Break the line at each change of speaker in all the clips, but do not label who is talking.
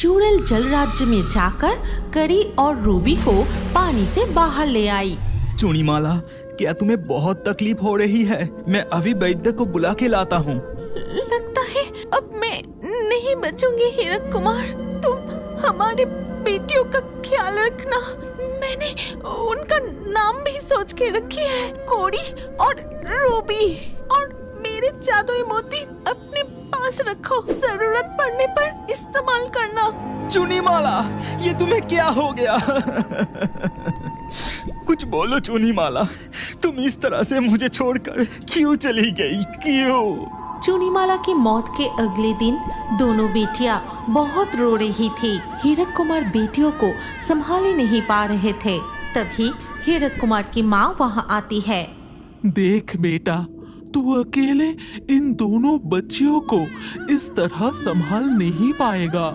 चुड़ैल जल राज्य में जाकर कड़ी और रूबी को पानी से बाहर ले आई।
चुनीमाला, क्या तुम्हें बहुत तकलीफ हो रही है? मैं अभी वैद्य को बुला के लाता हूँ।
लगता है अब मैं नहीं बचूंगी हीरक कुमार। तुम हमारे बेटियों का ख्याल रखना। मैंने उनका नाम भी सोच के रखी है, कोड़ी और रूबी। और मेरे जादुई मोती अपने पास रखो, जरूरत पड़ने पर इस्तेमाल करना।
चुनीमाला, ये तुम्हें क्या हो गया? कुछ बोलो चुनीमाला, तुम इस तरह से मुझे छोड़कर क्यों चली गई? क्यों?
चुनीमाला की मौत के अगले दिन दोनों बेटियां बहुत रो रही थी। हीरक कुमार बेटियों को संभाले नहीं पा रहे थे। तभी हीरक कुमार की माँ वहाँ आती है।
देख बेटा, तू अकेले इन दोनों बच्चियों को इस तरह संभाल नहीं पाएगा।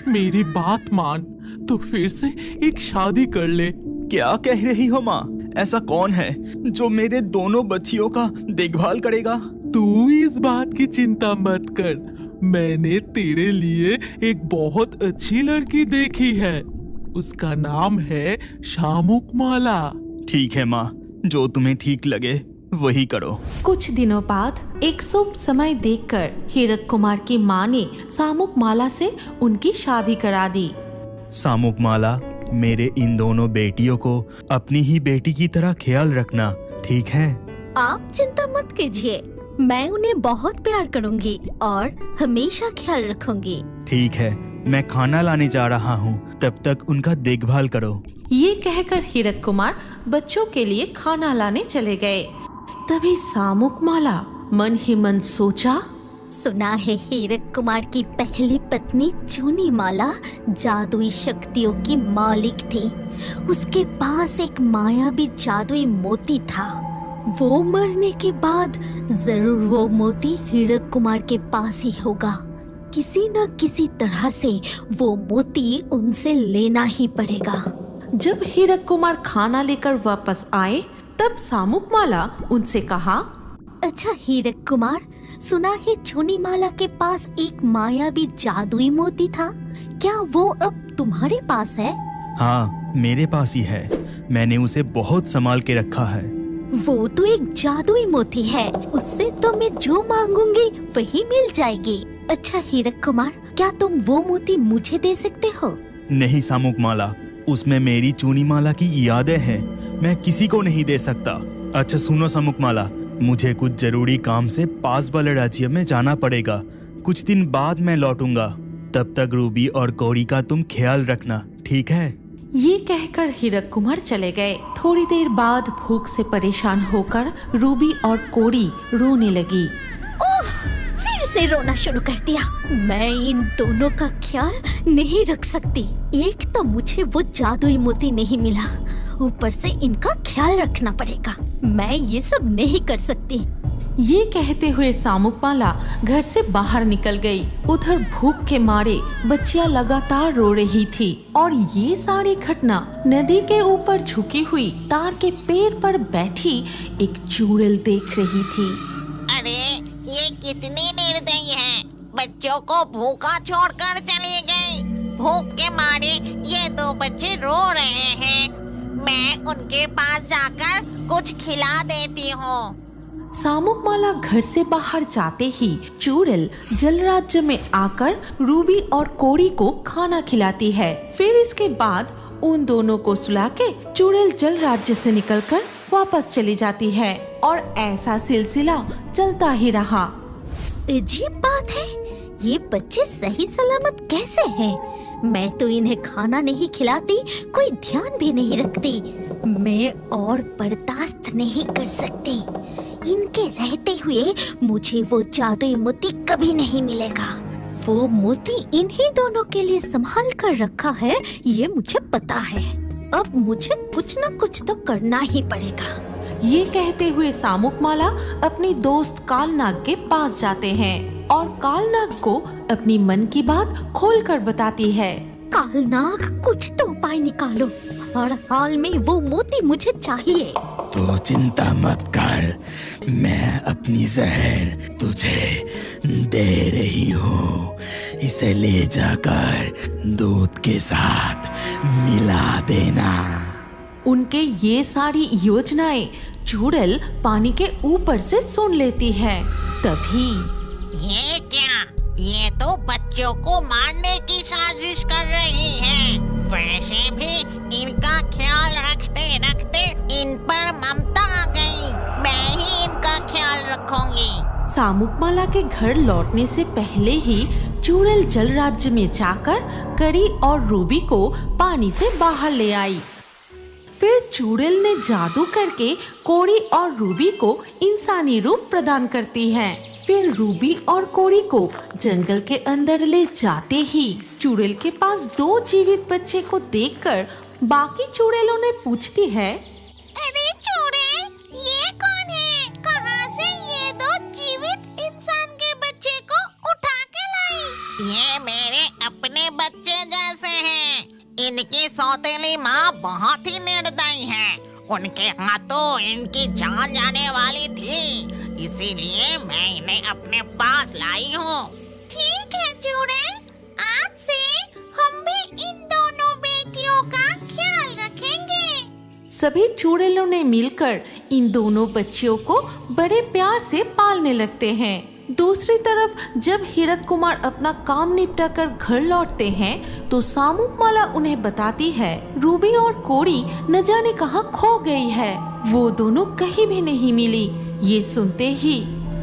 मेरी बात मान, तो फिर से एक शादी कर ले।
क्या कह रही हो माँ? ऐसा कौन है जो मेरे दोनों बच्चियों का देखभाल करेगा?
तू इस बात की चिंता मत कर, मैंने तेरे लिए एक बहुत अच्छी लड़की देखी है। उसका नाम है शामुकमाला।
ठीक है माँ, जो तुम्हें ठीक लगे वही करो।
कुछ दिनों बाद एक शुभ समय देखकर हीरक कुमार की माँ ने शामुकमाला से उनकी शादी करा दी।
शामुकमाला, मेरे इन दोनों बेटियों को अपनी ही बेटी की तरह ख्याल रखना, ठीक है?
आप चिंता मत कीजिए, मैं उन्हें बहुत प्यार करूंगी और हमेशा ख्याल रखूंगी।
ठीक है, मैं खाना लाने जा रहा हूँ, तब तक उनका देखभाल करो।
ये कहकर हीरक कुमार बच्चों के लिए खाना लाने चले गए। तभी शामुकमाला मन ही मन सोचा,
सुना है हीरक कुमार की पहली पत्नी चुनीमाला जादुई शक्तियों की मालिक थी। उसके पास एक मायावी जादुई मोती था। वो मरने के बाद जरूर वो मोती हीरक कुमार के पास ही होगा। किसी न किसी तरह से वो मोती उनसे लेना ही पड़ेगा।
जब हीरक कुमार खाना लेकर वापस आए, तब शामुकमाला उनसे कहा,
अच्छा हीरक कुमार, सुना है चुनीमाला के पास एक मायावी जादुई मोती था। क्या वो अब तुम्हारे पास है?
हाँ, मेरे पास ही है। मैंने उसे बहुत संभाल के रखा है।
वो तो एक जादुई मोती है, उससे तो मैं जो मांगूंगी वही मिल जाएगी। अच्छा हीरक कुमार, क्या तुम वो मोती मुझे दे सकते हो?
नहीं शामुकमाला, उसमें मेरी चुनीमाला की यादें हैं, मैं किसी को नहीं दे सकता। अच्छा सुनो शामुकमाला, मुझे कुछ जरूरी काम से पास वाले राज्य में जाना पड़ेगा। कुछ दिन बाद मैं लौटूंगा। तब तक रूबी और कौड़ी का तुम ख्याल रखना, ठीक है?
ये कहकर हीरक कुमार चले गए। थोड़ी देर बाद भूख से परेशान होकर रूबी और कोड़ी रोने लगी।
ओह, फिर से रोना शुरू कर दिया। मैं इन दोनों का ख्याल नहीं रख सकती। एक तो मुझे वो जादुई मोती नहीं मिला, ऊपर से इनका ख्याल रखना पड़ेगा। मैं ये सब नहीं कर सकती।
ये कहते हुए शामुकमाला घर से बाहर निकल गई। उधर भूख के मारे बच्चियां लगातार रो रही थी और ये सारी घटना नदी के ऊपर झुकी हुई तार के पेड़ पर बैठी एक चुड़ैल देख रही थी।
अरे ये कितनी निर्दयी है, बच्चों को भूखा छोड़कर चली गई। भूख के मारे ये दो बच्चे रो रहे हैं, मैं उनके पास जाकर कुछ खिला देती हूँ।
शामुकमाला घर से बाहर जाते ही चुड़ैल जल राज्य में आकर रूबी और कोड़ी को खाना खिलाती है। फिर इसके बाद उन दोनों को सुला के चुड़ैल जल राज्य से निकलकर वापस चली जाती है और ऐसा सिलसिला चलता ही रहा।
अजीब बात है, ये बच्चे सही सलामत कैसे हैं? मैं तो इन्हें खाना नहीं खिलाती, कोई ध्यान भी नहीं रखती। मैं और बर्दाश्त नहीं कर सकती। इनके रहते हुए मुझे वो जादुई मोती कभी नहीं मिलेगा। वो मोती इन्हीं दोनों के लिए संभाल कर रखा है, ये मुझे पता है। अब मुझे कुछ न कुछ तो करना ही पड़ेगा।
ये कहते हुए शामुकमाला अपनी दोस्त कालनाग के पास जाते हैं और कालनाग को अपनी मन की बात खोलकर बताती है।
कालनाग, कुछ तो उपाय निकालो, हर हाल में वो मोती मुझे चाहिए।
तो चिंता मत कर, मैं अपनी जहर तुझे दे रही हूँ। इसे ले जाकर दूध के साथ मिला देना।
उनके ये सारी योजनाएं चुड़ैल पानी के ऊपर से सुन लेती है। तभी
ये क्या? ये तो बच्चों को मारने की साजिश कर रही है। वैसे भी इनका ख्याल रखते रखते इन पर ममता आ गई। मैं ही इनका ख्याल रखूंगी।
सामुकमाला के घर लौटने से पहले ही चुड़ैल जल राज्य में जाकर कड़ी और रूबी को पानी से बाहर ले आई। फिर चुड़ैल ने जादू करके कोड़ी और रूबी को इंसानी रूप प्रदान करती है। फिर रूबी और कोड़ी को जंगल के अंदर ले जाते ही चुड़ैल के पास 2 जीवित बच्चे को देखकर बाकी चुड़ैलों ने पूछती है,
अरे चुड़ैल, ये कौन है? कहाँ से ये 2 जीवित इंसान के बच्चे को उठा के लाई? ये मेरे अपने बच्चे जैसे हैं। इनकी सौतेली माँ बहुत ही निर्दयी है। उनके हाथों इनकी जान जाने वाली थी, इसीलिए मैं इन्हें अपने पास लाई हूँ। ठीक है चुड़ैल, आज से हम भी इन दोनों बेटियों का ख्याल रखेंगे।
सभी चुड़ैलों ने मिलकर इन दोनों बच्चियों को बड़े प्यार से पालने लगते हैं। दूसरी तरफ जब हीरक कुमार अपना काम निपटा कर घर लौटते हैं तो सामुकमाला उन्हें बताती है रूबी और कोड़ी न जाने कहाँ खो गई है। वो दोनों कहीं भी नहीं मिली। ये सुनते ही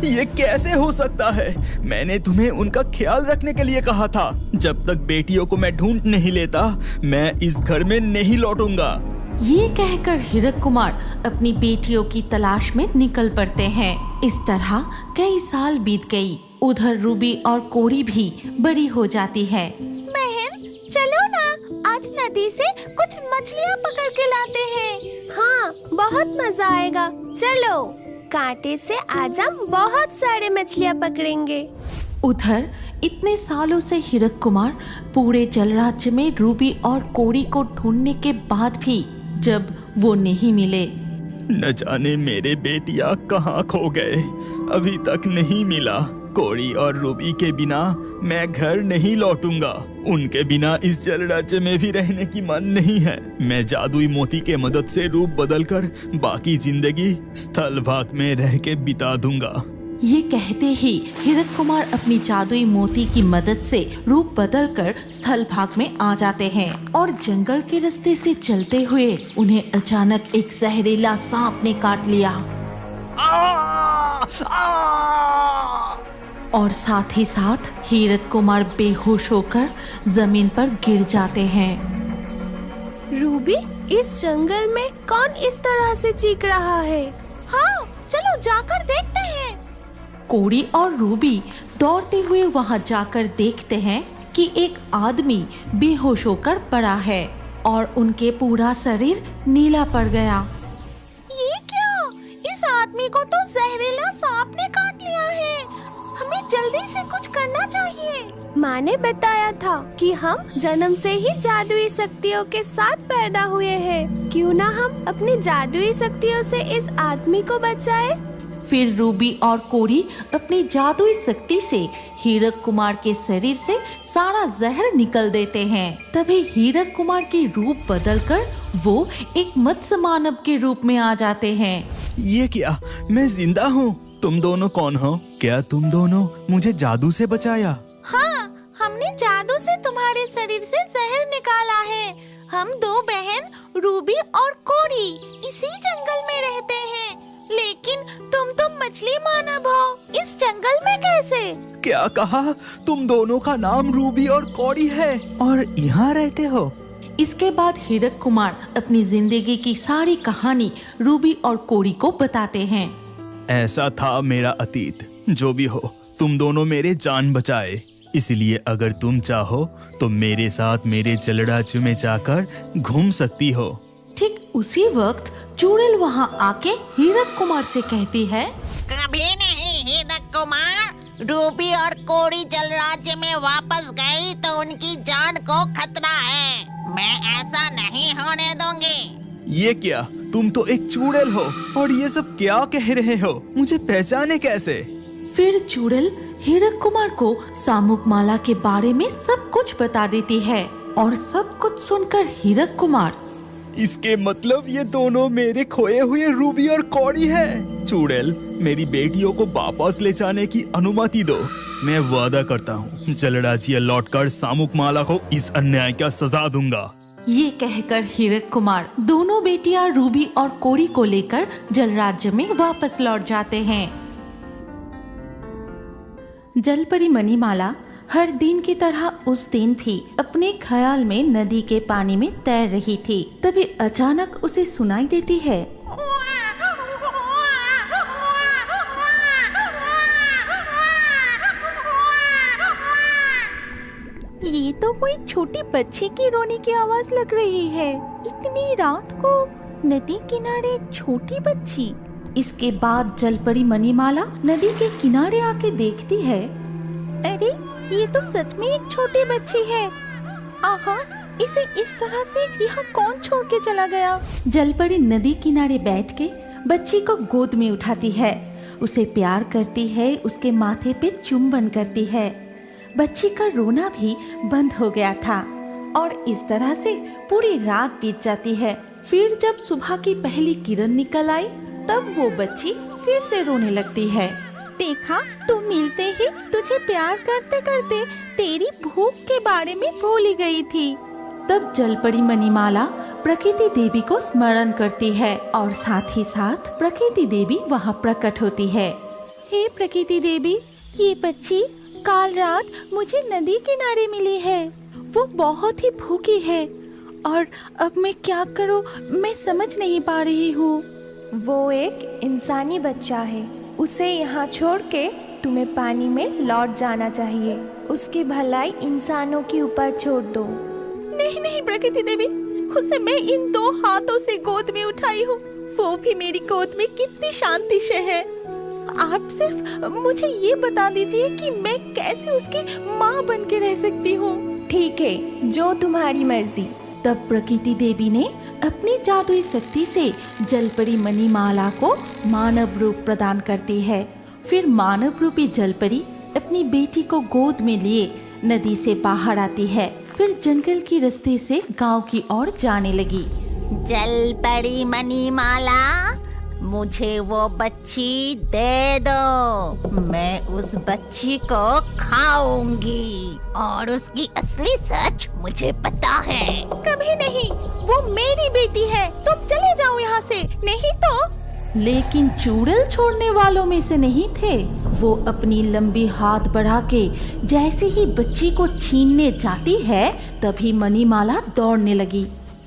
ये कैसे हो सकता है? मैंने तुम्हें उनका ख्याल रखने के लिए कहा था। जब तक बेटियों को मैं ढूंढ नहीं लेता मैं इस घर में नहीं लौटूंगा।
ये कहकर हीरक कुमार अपनी बेटियों की तलाश में निकल पड़ते हैं। इस तरह कई साल बीत गई। उधर रूबी और कोड़ी भी बड़ी हो जाती है।
बहन चलो ना, आज नदी से कुछ मछलियाँ पकड़ के लाते हैं। हाँ, बहुत मजा आएगा। चलो, कांटे से आज हम बहुत सारे मछलियाँ पकड़ेंगे।
उधर इतने सालों से हीरक कुमार पूरे जल राज्य में रूबी और कोड़ी को ढूंढने के बाद भी जब वो नहीं मिले,
न जाने मेरे बेटियां कहाँ खो गए, अभी तक नहीं मिला। कोड़ी और रूबी के बिना मैं घर नहीं लौटूंगा। उनके बिना इस जल राज्य में भी रहने की मन नहीं है। मैं जादुई मोती के मदद से रूप बदलकर बाकी जिंदगी स्थल भाग में रह के बिता दूंगा।
ये कहते ही हीरक कुमार अपनी जादुई मोती की मदद से रूप बदलकर स्थल भाग में आ जाते हैं और जंगल के रास्ते से चलते हुए उन्हें अचानक एक जहरीला सांप ने काट लिया और साथ ही साथ हीरक कुमार बेहोश होकर जमीन पर गिर जाते हैं।
रूबी, इस जंगल में कौन इस तरह से चीख रहा है? हाँ, चलो जाकर देखते हैं।
कोड़ी और रूबी दौड़ते हुए वहां जाकर देखते हैं कि एक आदमी बेहोश होकर पड़ा है और उनके पूरा शरीर नीला पड़ गया।
ये क्या? इस आदमी को तो जहरीला सांप ने काट लिया है। हमें जल्दी से कुछ करना चाहिए। माँ ने बताया था कि हम जन्म से ही जादुई शक्तियों के साथ पैदा हुए हैं। क्यों ना हम अपनी जादुई शक्तियों से इस आदमी को बचाए।
फिर रूबी और कोड़ी अपनी जादुई शक्ति से हीरक कुमार के शरीर से सारा जहर निकल देते हैं। तभी हीरक कुमार की रूप बदलकर वो एक मत्स्य मानव के रूप में आ जाते हैं।
ये क्या? मैं जिंदा हूँ। तुम दोनों कौन हो? क्या तुम दोनों मुझे जादू से बचाया?
हाँ, हमने जादू से तुम्हारे शरीर से जहर निकाला है। हम 2 बहन रूबी और कोड़ी इसी जंगल में रहते हैं, लेकिन तुम तो मछली मानव हो। इस जंगल में कैसे?
क्या कहा? तुम दोनों का नाम रूबी और कोड़ी है और यहाँ रहते हो?
इसके बाद हीरक कुमार अपनी जिंदगी की सारी कहानी रूबी और कोड़ी को बताते हैं।
ऐसा था मेरा अतीत। जो भी हो, तुम दोनों मेरे जान बचाए। इसलिए अगर तुम चाहो तो मेरे साथ मेरे जल राज्य में जाकर घूम सकती हो।
ठीक उसी वक्त चुड़ैल वहाँ आके हीरक कुमार से कहती है,
कभी नहीं हीरक कुमार। रूबी और कोड़ी जल राज्य में वापस गई तो उनकी जान को खतरा है। मैं ऐसा नहीं होने दूंगी।
ये क्या? तुम तो एक चुड़ैल हो और ये सब क्या कह रहे हो? मुझे पहचाने कैसे?
फिर चुड़ैल हीरक कुमार को सामुकमाला के बारे में सब कुछ बता देती है और सब कुछ सुनकर हीरक कुमार,
इसके मतलब ये दोनों मेरे खोए हुए रूबी और कौड़ी है। चुड़ैल, मेरी बेटियों को वापस ले जाने की अनुमति दो। मैं वादा करता हूँ जलराज्य लौटकर सामुकमाला को इस अन्याय का सजा दूंगा।
ये कहकर हीरक कुमार दोनों बेटियां रूबी और कोड़ी को लेकर जलराज्य में वापस लौट जाते हैं। जलपरी मणिमाला हर दिन की तरह उस दिन भी अपने ख्याल में नदी के पानी में तैर रही थी। तभी अचानक उसे सुनाई देती है, ये तो कोई छोटी बच्ची की रोने की आवाज लग रही है। इतनी रात को नदी किनारे छोटी बच्ची। इसके बाद जलपरी मणिमाला नदी के किनारे आके देखती है, अरे ये तो सच में एक छोटी बच्ची है। आहा, इसे इस तरह से यहाँ कौन छोड़ के चला गया। जलपरी नदी किनारे बैठ के बच्ची को गोद में उठाती है, उसे प्यार करती है, उसके माथे पे चुम्बन करती है। बच्ची का रोना भी बंद हो गया था और इस तरह से पूरी रात बीत जाती है। फिर जब सुबह की पहली किरण निकल आई तब वो बच्ची फिर से रोने लगती है। देखा, तू मिलते ही तुझे प्यार करते करते तेरी भूख के बारे में भूल ही गई थी। तब जलपरी मणिमाला प्रकृति देवी को स्मरण करती है और साथ ही साथ प्रकृति देवी वहाँ प्रकट होती है। हे प्रकृति देवी, ये बच्ची काल रात मुझे नदी किनारे मिली है। वो बहुत ही भूखी है और अब मैं क्या करूं, मैं समझ नहीं पा रही हूँ।
वो एक इंसानी बच्चा है, उसे यहाँ छोड़ के तुम्हें पानी में लौट जाना चाहिए। उसकी भलाई इंसानों के ऊपर छोड़ दो।
नहीं नहीं प्रकृति देवी, उसे मैं इन 2 हाथों से गोद में उठाई हूँ। वो भी मेरी गोद में कितनी शांति से है। आप सिर्फ मुझे ये बता दीजिए कि मैं कैसे उसकी माँ बन के रह सकती हूँ।
ठीक है, जो तुम्हारी मर्जी।
तब प्रकृति देवी ने अपनी जादुई शक्ति से जलपरी मणिमाला को मानव रूप प्रदान करती है। फिर मानव रूपी जलपरी अपनी बेटी को गोद में लिए नदी से बाहर आती है। फिर जंगल की रास्ते से गांव की ओर जाने लगी।
जलपरी मणिमाला, मुझे वो बच्ची दे दो। मैं उस बच्ची को खाऊंगी और उसकी असली सच मुझे पता है।
कभी नहीं, वो मेरी बेटी है। तुम चले जाओ यहाँ से, नहीं तो। लेकिन चुड़ैल छोड़ने वालों में से नहीं थे। वो अपनी लंबी हाथ बढ़ा के जैसे ही बच्ची को छीनने जाती है तभी मणिमाला दौड़ने लगी।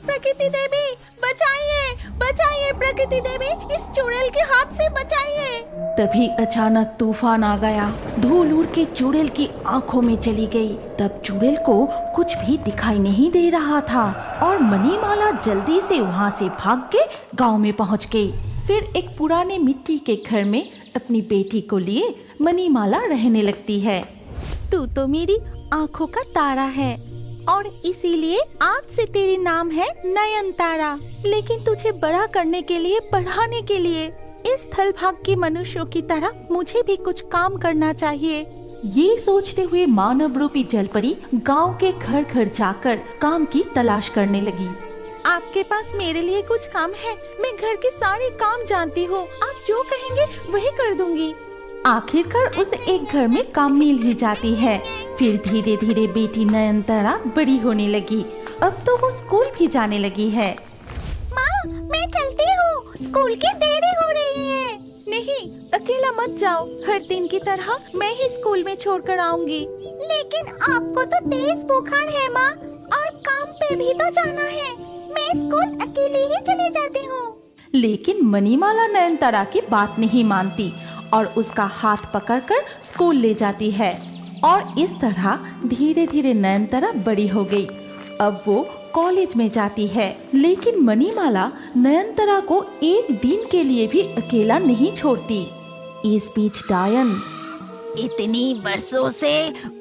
प्रकृति देवी बचाइए, बचाइए प्रकृति देवी, इस चुड़ैल के हाथ से बचाइए। तभी अचानक तूफान आ गया। धूल उड़ के चुड़ैल की आंखों में चली गई। तब चुड़ैल को कुछ भी दिखाई नहीं दे रहा था और मणिमाला जल्दी से वहाँ से भाग के गांव में पहुँच गई। फिर एक पुराने मिट्टी के घर में अपनी बेटी को लिए मणिमाला रहने लगती है। तू तो मेरी आंखों का तारा है और इसीलिए आज से तेरी नाम है नयनतारा। लेकिन तुझे बड़ा करने के लिए, पढ़ाने के लिए इस स्थल भाग के मनुष्यों की तरह मुझे भी कुछ काम करना चाहिए। ये सोचते हुए मानव रूपी जलपरी गांव के घर घर जाकर काम की तलाश करने लगी। आपके पास मेरे लिए कुछ काम है? मैं घर के सारे काम जानती हूँ, आप जो कहेंगे वही कर दूंगी। आखिरकार उसे एक घर में काम मिल ही जाती है। फिर धीरे धीरे बेटी नयनतारा बड़ी होने लगी। अब तो वो स्कूल भी जाने लगी है। माँ, मैं चलती हूँ, स्कूल की देरी हो रही है। नहीं, अकेला मत जाओ, हर दिन की तरह मैं ही स्कूल में छोड़कर आऊंगी। लेकिन आपको तो तेज बुखार है माँ, और काम पे भी तो जाना है। मैं स्कूल अकेले ही चली जाती हूँ। लेकिन मणिमाला नयनतारा की बात नहीं मानती और उसका हाथ पकड़कर स्कूल ले जाती है। और इस तरह धीरे धीरे नयनतारा बड़ी हो गई। अब वो कॉलेज में जाती है। लेकिन मणिमाला नयनतारा को एक दिन के लिए भी अकेला नहीं छोड़ती। इस बीच डायन
इतनी बरसों से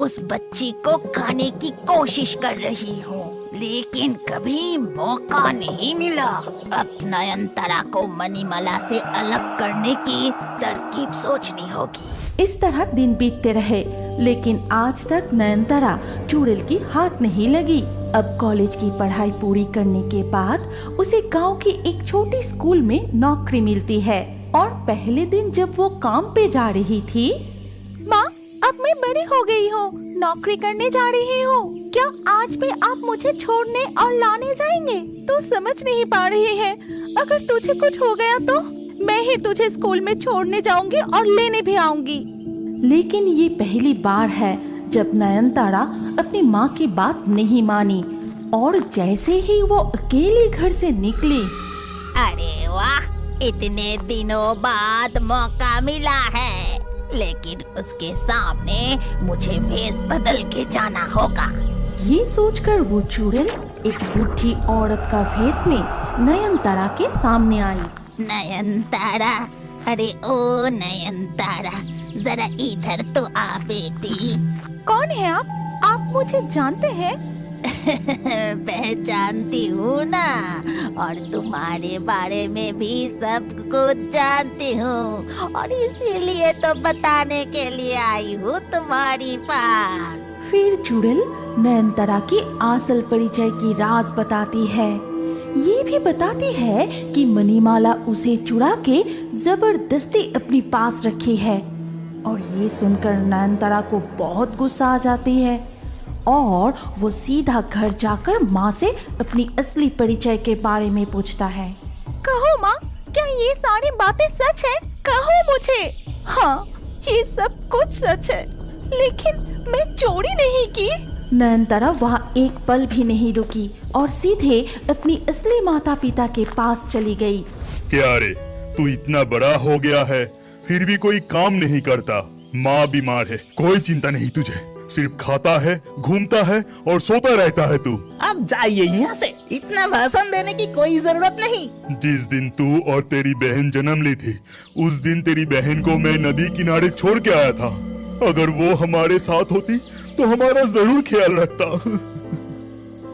उस बच्ची को खाने की कोशिश कर रही हूँ, लेकिन कभी मौका नहीं मिला। अब नयनतारा को मणिमाला से अलग करने की तरकीब सोचनी होगी।
इस तरह दिन बीतते रहे, लेकिन आज तक नयनतारा चुड़ैल की हाथ नहीं लगी। अब कॉलेज की पढ़ाई पूरी करने के बाद उसे गांव की एक छोटी स्कूल में नौकरी मिलती है। और पहले दिन जब वो काम पे जा रही थी,
माँ, अब मैं बड़ी हो गई हूँ, नौकरी करने जा रही हूँ। क्या आज भी आप मुझे छोड़ने और लाने जाएंगे? तू समझ नहीं पा रही है, अगर तुझे कुछ हो गया तो मैं ही तुझे स्कूल में छोड़ने जाऊंगी और लेने भी आऊंगी।
लेकिन ये पहली बार है जब नयनतारा अपनी माँ की बात नहीं मानी और जैसे ही वो अकेले घर से निकली,
अरे वाह, इतने दिनों बाद मौका मिला है, लेकिन उसके सामने मुझे भेष बदल के जाना होगा।
ये सोचकर वो चुड़ैल एक बूढ़ी औरत का भेष में नयनतारा के सामने आई।
नयनतारा, अरे ओ नयनतारा, जरा इधर तो आ बेटी।
कौन है आप? आप मुझे जानते हैं?
पहचानती हूँ ना, और तुम्हारे बारे में भी सब कुछ जानती हूँ, और इसीलिए तो बताने के लिए आई हूँ तुम्हारी पास।
फिर चुड़ैल नयनतारा की असल परिचय की राज बताती है। ये भी बताती है कि मणिमाला उसे चुरा के जबरदस्ती अपनी पास रखी है। और ये सुनकर नयनतारा को बहुत गुस्सा आ जाती है और वो सीधा घर जाकर माँ से अपनी असली परिचय के बारे में पूछता है।
कहो माँ, क्या ये सारी बातें सच है? कहो मुझे। हाँ, ये सब कुछ सच है, लेकिन मैं चोरी नहीं की।
नयनतारा वहाँ एक पल भी नहीं रुकी और सीधे अपनी असली माता पिता के पास चली गई।
क्या रे, तू इतना बड़ा हो गया है फिर भी कोई काम नहीं करता। माँ बीमार है, कोई चिंता नहीं तुझे, सिर्फ खाता है, घूमता है और सोता रहता है तू।
अब जाइए यहाँ से, इतना भाषण देने की कोई जरूरत नहीं।
जिस दिन तू और तेरी बहन जन्म ली थी, उस दिन तेरी बहन को मैं नदी किनारे छोड़ के आया था। अगर वो हमारे साथ होती तो हमारा जरूर ख्याल रखता।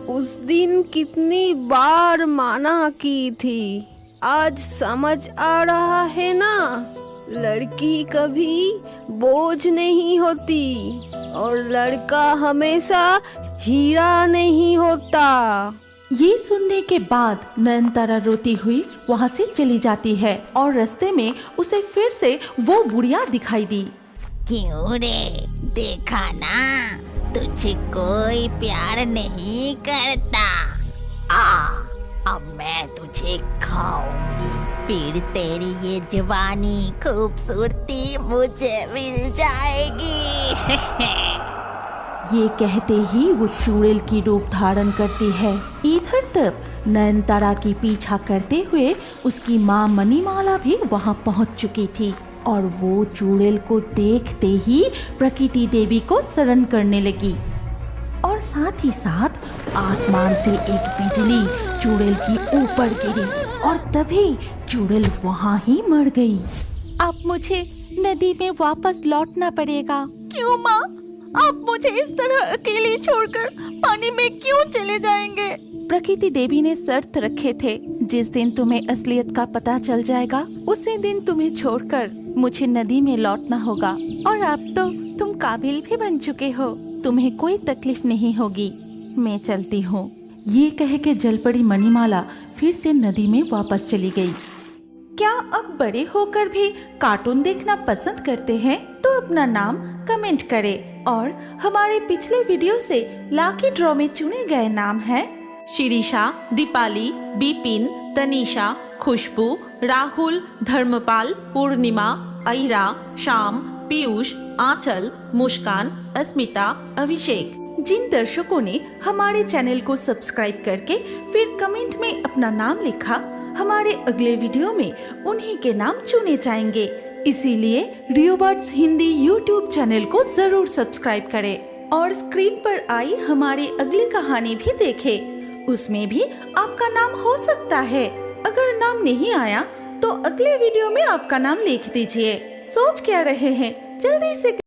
उस दिन कितनी बार मना की थी, आज समझ आ रहा है ना। लड़की कभी बोझ नहीं होती और लड़का हमेशा हीरा नहीं होता।
ये सुनने के बाद नयनतारा रोती हुई वहाँ से चली जाती है और रास्ते में उसे फिर से वो बुढ़िया दिखाई दी।
क्यों रे, देखा ना, तुझे कोई प्यार नहीं करता। अब मैं तुझे खाऊंगी, फिर तेरी ये जवानी खूबसूरती मुझे मिल जाएगी।
ये कहते ही वो चुड़ैल की रूप धारण करती है। इधर तक नयनतारा की पीछा करते हुए उसकी माँ मणिमाला भी वहाँ पहुँच चुकी थी और वो चुड़ैल को देखते ही प्रकृति देवी को शरण करने लगी और साथ ही साथ आसमान से एक बिजली चुड़ैल की ऊपर गिरी और तभी चुड़ैल वहाँ ही मर गई।
अब मुझे नदी में वापस लौटना पड़ेगा। क्यों माँ, आप मुझे इस तरह अकेले छोड़कर पानी में क्यों चले जाएंगे?
प्रकृति देवी ने शर्त रखे थे, जिस दिन तुम्हें असलियत का पता चल जाएगा उसी दिन तुम्हें छोड़कर मुझे नदी में लौटना होगा। और अब तो तुम काबिल भी बन चुके हो, तुम्हें कोई तकलीफ नहीं होगी। मैं चलती हूँ। ये कह के जल पड़ी मणिमाला फिर से नदी में वापस चली गई। क्या अब बड़े होकर भी कार्टून देखना पसंद करते हैं? तो अपना नाम कमेंट करें और हमारे पिछले वीडियो से लाकी ड्रॉ में चुने गए नाम हैं शिरीषा, दीपाली, बिपिन, तनीषा, खुशबू, राहुल, धर्मपाल, पूर्णिमा, आयरा, श्याम, पीयूष, आंचल, मुस्कान, अस्मिता, अभिषेक। जिन दर्शकों ने हमारे चैनल को सब्सक्राइब करके फिर कमेंट में अपना नाम लिखा, हमारे अगले वीडियो में उन्हीं के नाम चुने जाएंगे। इसीलिए रियोबर्ड्स हिंदी यूट्यूब चैनल को जरूर सब्सक्राइब करें और स्क्रीन पर आई हमारी अगली कहानी भी देखें। उसमें भी आपका नाम हो सकता है। अगर नाम नहीं आया तो अगले वीडियो में आपका नाम लिख दीजिए। सोच क्या रहे हैं, जल्दी से